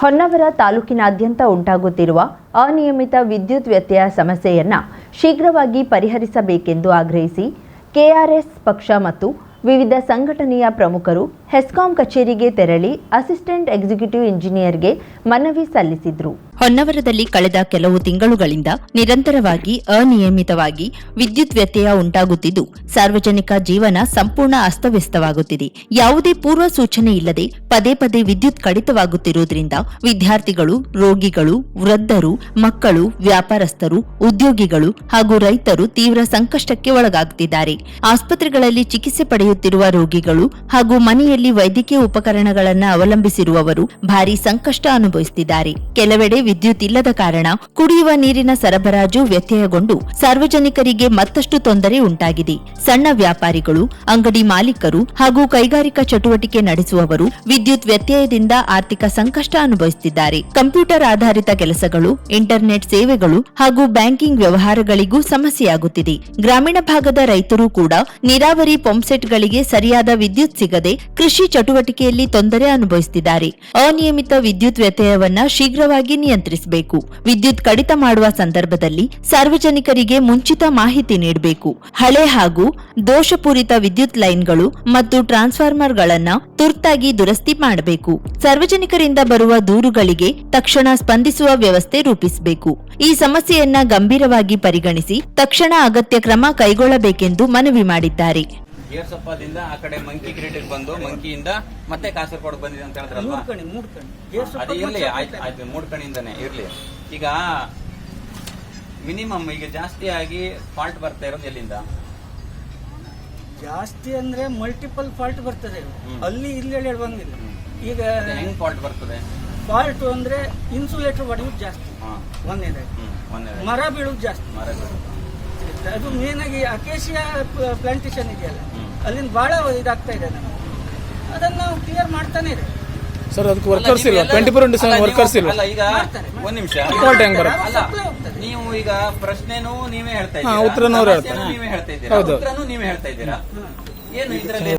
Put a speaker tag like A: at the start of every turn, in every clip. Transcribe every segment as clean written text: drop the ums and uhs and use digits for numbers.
A: ಹೊನ್ನಾವರ ತಾಲೂಕಿನಾದ್ಯಂತ ಉಂಟಾಗುತ್ತಿರುವ ಅನಿಯಮಿತ ವಿದ್ಯುತ್ ವ್ಯತ್ಯಯ ಸಮಸ್ಯೆಯನ್ನು ಶೀಘ್ರವಾಗಿ ಪರಿಹರಿಸಬೇಕೆಂದು ಆಗ್ರಹಿಸಿ ಕೆಆರ್ಎಸ್ ಪಕ್ಷ ಮತ್ತು ವಿವಿಧ ಸಂಘಟನೆಯ ಪ್ರಮುಖರು ಹೆಸ್ಕಾಂ ಕಚೇರಿಗೆ ತೆರಳಿ ಅಸಿಸ್ಟೆಂಟ್ ಎಕ್ಸಿಕ್ಯೂಟಿವ್ ಇಂಜಿನಿಯರ್ಗೆ ಮನವಿ ಸಲ್ಲಿಸಿದರು. ಹೊನ್ನವರದಲ್ಲಿ ಕಳೆದ ಕೆಲವು ತಿಂಗಳುಗಳಿಂದ ನಿರಂತರವಾಗಿ ಅನಿಯಮಿತವಾಗಿ ವಿದ್ಯುತ್ ವ್ಯತ್ಯಯ ಉಂಟಾಗುತ್ತಿದ್ದು ಸಾರ್ವಜನಿಕ ಜೀವನ ಸಂಪೂರ್ಣ ಅಸ್ತವ್ಯಸ್ತವಾಗುತ್ತಿದೆ. ಯಾವುದೇ ಪೂರ್ವ ಸೂಚನೆ ಇಲ್ಲದೆ ಪದೇ ಪದೇ ವಿದ್ಯುತ್ ಕಡಿತವಾಗುತ್ತಿರುವುದರಿಂದ ವಿದ್ಯಾರ್ಥಿಗಳು, ರೋಗಿಗಳು, ವೃದ್ಧರು, ಮಕ್ಕಳು, ವ್ಯಾಪಾರಸ್ಥರು, ಉದ್ಯೋಗಿಗಳು ಹಾಗೂ ರೈತರು ತೀವ್ರ ಸಂಕಷ್ಟಕ್ಕೆ ಒಳಗಾಗುತ್ತಿದ್ದಾರೆ. ಆಸ್ಪತ್ರೆಗಳಲ್ಲಿ ಚಿಕಿತ್ಸೆ ಪಡೆಯುತ್ತಿರುವ ರೋಗಿಗಳು ಹಾಗೂ ಮನೆಯಲ್ಲಿ ವೈದ್ಯಕೀಯ ಉಪಕರಣಗಳನ್ನು ಅವಲಂಬಿಸಿರುವವರು ಭಾರೀ ಸಂಕಷ್ಟ ಅನುಭವಿಸುತ್ತಿದ್ದಾರೆ. ಕೆಲವೆಡೆ ವಿದ್ಯುತ್ ಇಲ್ಲದ ಕಾರಣ ಕುಡಿಯುವ ನೀರಿನ ಸರಬರಾಜು ವ್ಯತ್ಯಯಗೊಂಡು ಸಾರ್ವಜನಿಕರಿಗೆ ಮತ್ತಷ್ಟು ತೊಂದರೆ ಉಂಟಾಗಿದೆ. ಸಣ್ಣ ವ್ಯಾಪಾರಿಗಳು, ಅಂಗಡಿ ಮಾಲೀಕರು ಹಾಗೂ ಕೈಗಾರಿಕಾ ಚಟುವಟಿಕೆ ನಡೆಸುವವರು ವಿದ್ಯುತ್ ವ್ಯತ್ಯಯದಿಂದ ಆರ್ಥಿಕ ಸಂಕಷ್ಟ ಅನುಭವಿಸುತ್ತಿದ್ದಾರೆ. ಕಂಪ್ಯೂಟರ್ ಆಧಾರಿತ ಕೆಲಸಗಳು, ಇಂಟರ್ನೆಟ್ ಸೇವೆಗಳು ಹಾಗೂ ಬ್ಯಾಂಕಿಂಗ್ ವ್ಯವಹಾರಗಳಿಗೂ ಸಮಸ್ಯೆಯಾಗುತ್ತಿದೆ. ಗ್ರಾಮೀಣ ಭಾಗದ ರೈತರು ಕೂಡ ನೀರಾವರಿ ಪಂಪ್ಸೆಟ್ಗಳಿಗೆ ಸರಿಯಾದ ವಿದ್ಯುತ್ ಸಿಗದೆ ಕೃಷಿ ಚಟುವಟಿಕೆಯಲ್ಲಿ ತೊಂದರೆ ಅನುಭವಿಸುತ್ತಿದ್ದಾರೆ. ಅನಿಯಮಿತ ವಿದ್ಯುತ್ ವ್ಯತ್ಯಯವನ್ನ ಶೀಘ್ರವಾಗಿ ನಿಯಂತ್ರಿಸಬೇಕು. ವಿದ್ಯುತ್ ಕಡಿತ ಮಾಡುವ ಸಂದರ್ಭದಲ್ಲಿ ಸಾರ್ವಜನಿಕರಿಗೆ ಮುಂಚಿತ ಮಾಹಿತಿ ನೀಡಬೇಕು. ಹಳೆ ಹಾಗೂ ದೋಷಪೂರಿತ ವಿದ್ಯುತ್ ಲೈನ್ಗಳು ಮತ್ತು ಟ್ರಾನ್ಸ್ಫಾರ್ಮರ್ಗಳನ್ನು ತುರ್ತಾಗಿ ದುರಸ್ತಿ ಮಾಡಬೇಕು. ಸಾರ್ವಜನಿಕರಿಂದ ಬರುವ ದೂರುಗಳಿಗೆ ತಕ್ಷಣ ಸ್ಪಂದಿಸುವ ವ್ಯವಸ್ಥೆ ರೂಪಿಸಬೇಕು. ಈ ಸಮಸ್ಯೆಯನ್ನ ಗಂಭೀರವಾಗಿ ಪರಿಗಣಿಸಿ ತಕ್ಷಣ ಅಗತ್ಯ ಕ್ರಮ ಕೈಗೊಳ್ಳಬೇಕೆಂದು ಮನವಿ ಮಾಡಿದ್ದಾರೆ.
B: ಗೇರ್ಸಪ್ಪದಿಂದ ಆ ಕಡೆ ಮಂಕಿ ಕ್ರಿಯೇಟಿವ್ ಬಂದು ಮಂಕಿಯಿಂದ ಮತ್ತೆ ಕಾಸರಗೋಡು ಬಂದಿದೆ ಅಂತ ಹೇಳಿದ್ರಲ್ವಾ? ಅದು ಇರ್ಲಿ, ಆಯ್ತು ಮೂಡ್ಕಣಿಯಿಂದಾನೆ ಇರ್ಲಿ. ಈಗ ಮಿನಿಮಮ್ ಈಗ ಜಾಸ್ತಿ ಆಗಿ ಫಾಲ್ಟ್ ಬರ್ತಾ ಇರೋದು ಎಲ್ಲಿಂದ?
C: ಜಾಸ್ತಿ ಅಂದ್ರೆ ಮಲ್ಟಿಪಲ್ ಫಾಲ್ಟ್ ಬರ್ತದೆ. ಅಲ್ಲಿ ಇಲ್ಲಿ ಹೇಳುವಂಗಿಲ್ಲ. ಈಗ
B: ಹೆಂಗ್ ಫಾಲ್ಟ್ ಬರ್ತದೆ?
C: ಫಾಲ್ಟ್ ಅಂದ್ರೆ ಇನ್ಸುಲೇಟರ್ ಹೊಡೆಯುವುದು ಜಾಸ್ತಿ, ಒಂದೇದಾಗಿ ಮರ ಬೀಳುವುದು ಜಾಸ್ತಿ. ಅದು ಮೇನ್ ಆಗಿ ಅಕೇಶಿಯಾ ಪ್ಲಾಂಟೇಶನ್ ಇದೆಯಲ್ಲ, ಅಲ್ಲಿಂದ ಬಹಳ ಇದಾಗ್ತಾ ಇದೆ. ಅದನ್ನ ನಾವು ಕ್ಲಿಯರ್ ಮಾಡ್ತಾನೆ ಇದೆ
D: ಸರ್. ಅದಕ್ಕೆ ವರ್ಕರ್ಸ್ ಇಲ್ಲ, 24/7 ವರ್ಕರ್ಸ್ ಇಲ್ಲ.
B: ಅಲ್ಲ, ಈಗ ಒಂದ್ ನಿಮಿಷ, ನೀವು ಈಗ ಪ್ರಶ್ನೆನೂ ನೀವೇ ಹೇಳ್ತಾ ಇದ್ದೀರಾ, ಉತ್ತರನೂ ನೀವೇ ಹೇಳ್ತಾ ಇದ್ದೀರಾ, ಉತ್ತರನೂ ನೀವೇ ಹೇಳ್ತಾ ಇದ್ದೀರಾ.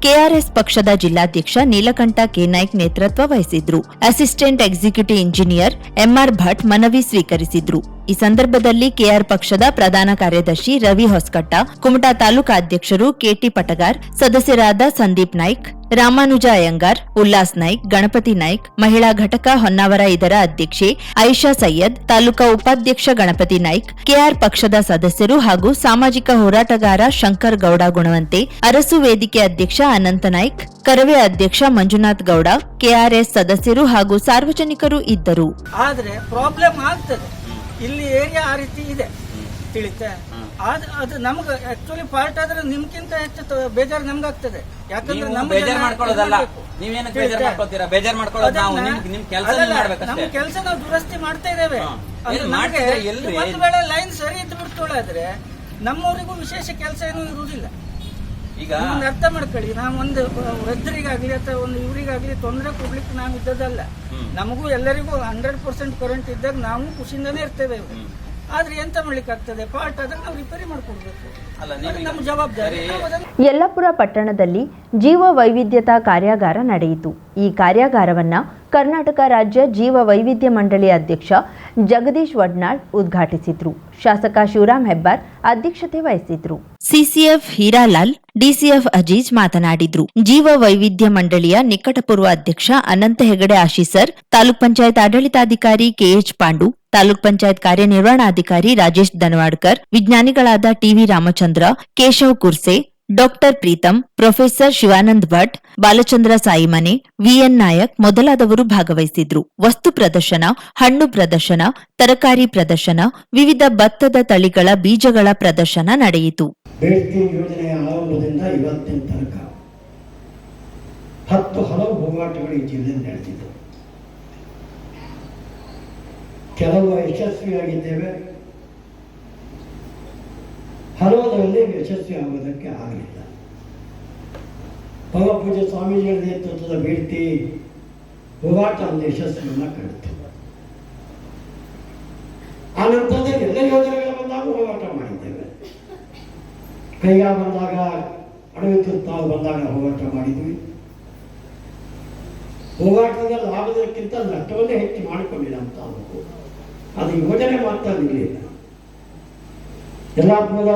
A: ಕೆಆರ್ಎಸ್ ಪಕ್ಷದ ಜಿಲ್ಲಾಧ್ಯಕ್ಷ ನೀಲಕಂಠ ಕೆ ನಾಯ್ಕ್ ನೇತೃತ್ವ ವಹಿಸಿದ್ರು. Assistant executive engineer MR Bhat ಮನವಿ ಸ್ವೀಕರಿಸಿದ್ರು. ಈ ಸಂದರ್ಭದಲ್ಲಿ ಕೆಆರ್ ಪಕ್ಷದ ಪ್ರಧಾನ ಕಾರ್ಯದರ್ಶಿ ರವಿ ಹೊಸಕಟ್ಟ, ಕುಮಟಾ ತಾಲೂಕಾ ಅಧ್ಯಕ್ಷರು ಕೆಟಿ ಪಟಗಾರ್, ಸದಸ್ಯರಾದ ಸಂದೀಪ್ ನಾಯ್ಕ್, ರಾಮಾನುಜ ಅಯ್ಯಂಗಾರ್, ಉಲ್ಲಾಸ್ ನಾಯ್ಕ್, ಗಣಪತಿ ನಾಯ್ಕ್, ಮಹಿಳಾ ಘಟಕ ಹೊನ್ನಾವರ ಇದರ ಅಧ್ಯಕ್ಷೆ ಐಷಾ ಸೈಯದ್, ತಾಲೂಕಾ ಉಪಾಧ್ಯಕ್ಷ ಗಣಪತಿ ನಾಯ್ಕ್, ಕೆಆರ್ ಪಕ್ಷದ ಸದಸ್ಯರು ಹಾಗೂ ಸಾಮಾಜಿಕ ಹೋರಾಟಗಾರ ಶಂಕರ್ ಗೌಡ ಗುಣವಂತೆ, ಅರಸು ವೇದಿಕೆ ಅಧ್ಯಕ್ಷ ಅನಂತ ನಾಯ್ಕ್, ಕರವೇ ಅಧ್ಯಕ್ಷ ಮಂಜುನಾಥ್ ಗೌಡ, ಕೆಆರ್ಎಸ್ ಸದಸ್ಯರು ಹಾಗೂ ಸಾರ್ವಜನಿಕರು ಇದ್ದರು.
C: ಆದ್ರೆ ಪ್ರಾಬ್ಲಮ್ ಆಗ್ತದೆ, ಇಲ್ಲಿ ಏರಿಯಾ ಆ ರೀತಿ ಇದೆ, ತಿಳಿತಾ? ಅದು ನಮ್ಗೆ ಆಕ್ಚುಲಿ ಫಾಲ್ಟ್ ಆದ್ರೆ ನಿಮ್ಗಿಂತ ಹೆಚ್ಚು ಬೇಜಾರು ನಮ್ಗಾಗ್ತದೆ. ಯಾಕಂದ್ರೆ ನಮ್ಮ ಕೆಲಸ ನಾವು ದುರಸ್ತಿ ಮಾಡ್ತಾ ಇದ್ದೇವೆ. ಒಂದು ವೇಳೆ ಲೈನ್ ಸರಿ ಇದ್ದು ಬಿಡ್ತೋಳಾದ್ರೆ ನಮ್ಮವರಿಗೂ ವಿಶೇಷ ಕೆಲಸ ಏನೂ ಇರುವುದಿಲ್ಲ. ಈಗ ಅರ್ಥ ಮಾಡ್ಕೊಳ್ಳಿ, ನಾವು ಒಂದು ವೃದ್ಧರಿಗಾಗ್ಲಿ ಅಥವಾ ಒಂದು ಇವರಿಗಾಗ್ಲಿ ತೊಂದರೆ ಕೊಡ್ಲಿಕ್ಕೆ ನಾವು ಇದ್ದದಲ್ಲ. ನಮಗೂ ಎಲ್ಲರಿಗೂ 100% ಕರೆಂಟ್ ಇದ್ದಾಗ ನಾವು ಖುಷಿಯಿಂದನೇ ಇರ್ತೇವೆ. ಆದ್ರೆ ಎಂತ ಮಾಡ್ಲಿಕ್ಕೆ ಆಗ್ತದೆ, ಫಾಲ್ಟ್ ಆದ್ರೆ ನಾವು ರಿಪೇರಿ ಮಾಡ್ಕೊಡ್ಬೇಕು, ನಮ್ಮ ಜವಾಬ್ದಾರಿ.
A: ಯಲ್ಲಾಪುರ ಪಟ್ಟಣದಲ್ಲಿ ಜೀವ ವೈವಿಧ್ಯತಾ ಕಾರ್ಯಾಗಾರ ನಡೆಯಿತು. ಈ ಕಾರ್ಯಾಗಾರವನ್ನ ಕರ್ನಾಟಕ ರಾಜ್ಯ ಜೀವ ವೈವಿಧ್ಯ ಮಂಡಳಿ ಅಧ್ಯಕ್ಷ ಜಗದೀಶ್ ವಡ್ನಾಳ್ ಉದ್ಘಾಟಿಸಿದ್ರು. ಶಾಸಕ ಶಿವರಾಮ್ ಹೆಬ್ಬಾರ್ ಅಧ್ಯಕ್ಷತೆ ವಹಿಸಿದ್ರು. ಸಿಸಿಎಫ್ ಹೀರಾಲಾಲ್, ಡಿಸಿಎಫ್ ಅಜೀಜ್ ಮಾತನಾಡಿದ್ರು. ಜೀವ ವೈವಿಧ್ಯ ಮಂಡಳಿಯ ನಿಕಟಪೂರ್ವ ಅಧ್ಯಕ್ಷ ಅನಂತ ಹೆಗಡೆ ಆಶೀಸರ್, ತಾಲೂಕ್ ಪಂಚಾಯತ್ ಆಡಳಿತಾಧಿಕಾರಿ ಕೆಎಚ್ ಪಾಂಡು, ತಾಲೂಕ್ ಪಂಚಾಯತ್ ಕಾರ್ಯನಿರ್ವಹಣಾಧಿಕಾರಿ ರಾಜೇಶ್ ದನವಾಡ್ಕರ್, ವಿಜ್ಞಾನಿಗಳಾದ TV Ramachandra, Keshav Kurse, doctor Preetham, professor Shivanand Bhat, Balachandra Saimane, VN Naik ಮೊದಲಾದವರು ಭಾಗವಹಿಸಿದ್ರು. ವಸ್ತು ಪ್ರದರ್ಶನ, ಹಣ್ಣು ಪ್ರದರ್ಶನ, ತರಕಾರಿ ಪ್ರದರ್ಶನ, ವಿವಿಧ ಭತ್ತದ ತಳಿಗಳ ಬೀಜಗಳ ಪ್ರದರ್ಶನ ನಡೆಯಿತು.
E: ಯೋಜನೆಯ ಆರಂಭದಿಂದ ಇವತ್ತಿನ ತನಕ 10 ಹಲವು ಹೋರಾಟಗಳು ಈ ಜಿಲ್ಲೆಯಲ್ಲಿ ನಡೆದಿದೆ. ಕೆಲವು ಯಶಸ್ವಿಯಾಗಿದ್ದೇವೆ, ಹಲವರಲ್ಲಿ ಯಶಸ್ವಿ ಆಗೋದಕ್ಕೆ ಆಗಲಿಲ್ಲ. ಪೂಜ್ಯ ಸ್ವಾಮೀಜಿಗಳ ನೇತೃತ್ವದ ಬೀಳ್ತಿ ಹೋರಾಟ ಒಂದು ಯಶಸ್ವಿಯನ್ನು ಕಂಡಿತು. ಆ ನಂತರದಲ್ಲಿ ಎಲ್ಲ ಯೋಜನೆಗಳು ಬಂದಾಗ ಹೋರಾಟ ಮಾಡಿದ್ದೇವೆ. ಕೈಗಾ ಬಂದಾಗ, ಅಡವಿ ತುರ್ತಾವು ಬಂದಾಗ ಹೋರಾಟ ಮಾಡಿದ್ವಿ. ಹೋರಾಟದ ಲಾಭದಕ್ಕಿಂತ ನಷ್ಟವನ್ನೇ ಹೆಚ್ಚು ಮಾಡಿಕೊಂಡಿಲ್ಲ ಅಂತ ತಾಲೂಕು. ಅದು ಯೋಜನೆ ಮಾತ್ರ ನಿಲ್ಲಿಲ್ಲ. ಯಲ್ಲಾಪುರದ